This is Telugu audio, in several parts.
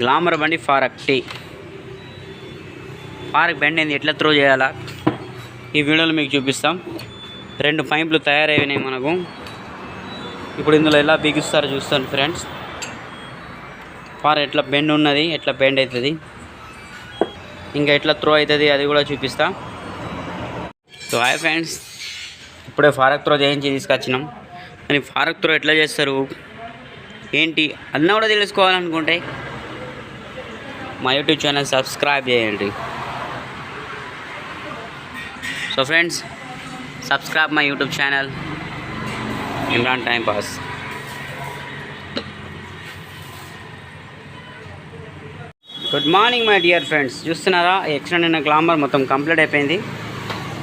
గ్లామర్ బండి ఫారక్ టీ. ఫారక్ బెండ్ ఏంది ఎట్లా త్రో చేయాలా ఈ వీడియోలో మీకు చూపిస్తాం. 2 పైపులు తయారైనాయి మనకు. ఇప్పుడు ఇందులో ఎలా బిగిస్తారో చూస్తాను ఫ్రెండ్స్. ఫారక్ ఎట్లా బెండ్ ఉన్నది, ఎట్లా బెండ్ అవుతుంది, ఇంకా ఎట్లా త్రో అవుతుంది అది కూడా చూపిస్తా. సో హాయ్ ఫ్రెండ్స్, ఇప్పుడే ఫారక్ త్రో చేయించి తీసుకొచ్చినాం. కానీ ఫారక్ త్రో ఎట్లా చేస్తారు ఏంటి అన్న కూడా తెలుసుకోవాలనుకుంటే మా యూట్యూబ్ ఛానల్ సబ్స్క్రైబ్ చేయండి. So friends, subscribe my YouTube channel Imran time pass. Good morning my dear friends. చూస్తున్నారా, ఎక్స్టెండ్ అయిన గ్లామర్ మొత్తం కంప్లీట్ అయిపోయింది.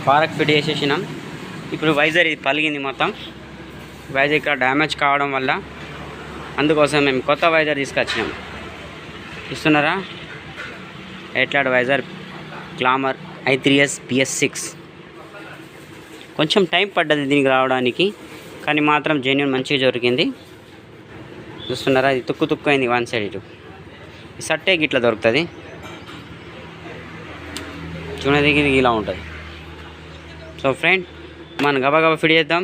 ఫారక్ ఫిట్ చేసేసినాం. ఇప్పుడు వైజర్ ఇది పలిగింది మొత్తం. వైజర్ ఇక్కడ డ్యామేజ్ కావడం వల్ల అందుకోసం మేము కొత్త వైజర్ తీసుకొచ్చినాం. చూస్తున్నారా, ఎట్లాంటి వైజర్ గ్లామర్ i3s PS6. కొంచెం టైం పడ్డది దీనికి రావడానికి, కానీ మాత్రం జెన్యూన్ మంచిగా దొరికింది. చూస్తున్నారా, ఇది తుక్కు అయింది వన్ సైడ్. ఇటు ఈ సట్టే ఇట్లా దొరుకుతుంది. చూడడానికి ఇది ఇలా ఉంటుంది. సో ఫ్రెండ్, మనం గబగబా ఫిట్ చేద్దాం.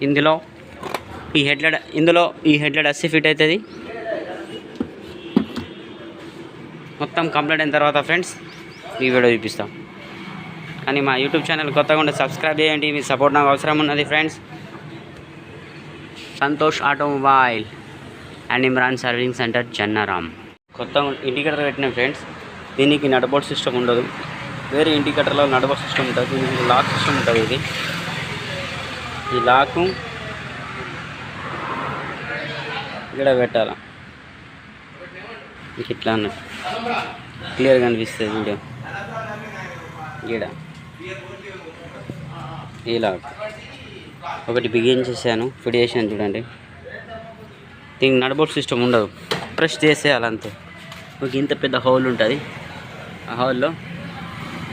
ఇందులో ఈ హెడ్లైట్ అస్సి ఫిట్ అవుతుంది. మొత్తం కంప్లీట్ అయిన తర్వాత ఫ్రెండ్స్ ఈ వీడియో చూపిస్తాం. కానీ మా యూట్యూబ్ ఛానల్ కొత్తగా ఉంటే సబ్స్క్రైబ్ చేయండి. మీ సపోర్ట్ నాకు అవసరం ఉన్నది friends. Santosh automobile and Imran servicing centre Jannaram. కొత్త ఇండికేటర్ పెట్టిన ఫ్రెండ్స్. దీనికి నడబోర్డ్ సిస్టమ్ ఉండదు. వేరే ఇండికేటర్లో నడబోర్డ్ సిస్టమ్ ఉంటుంది. దీనికి లాక్ సిస్టమ్ ఉంటుంది. ఇది ఈ లాకు ఇక్కడ పెట్టాలా, ఇట్లా అన్నట్టు క్లియర్గా అనిపిస్తుంది వీడియో. ఇక్కడ ఇలా ఒకటి బిగించేసాను, ఫిట్ చేసాను. చూడండి, దీనికి నడబోర్డ్ సిస్టమ్ ఉండదు. ప్రెస్ చేసేయాలంతే. ఒక ఇంత పెద్ద హోల్ ఉంటుంది. ఆ హోల్లో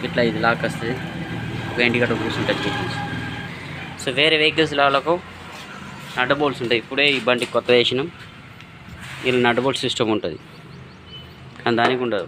ఇట్లా ఇది లాక్ వస్తుంది. ఒక ఇండికేటర్ కూర్చుంటుంది. సో వేరే వెహికల్స్ వాళ్ళకు నడబోల్ట్స్ ఉంటాయి. ఇప్పుడే ఈ బండికి కొత్త వేసినాం. ఇలా నడబోల్ట్ సిస్టమ్ ఉంటుంది, కానీ దానికి ఉండదు.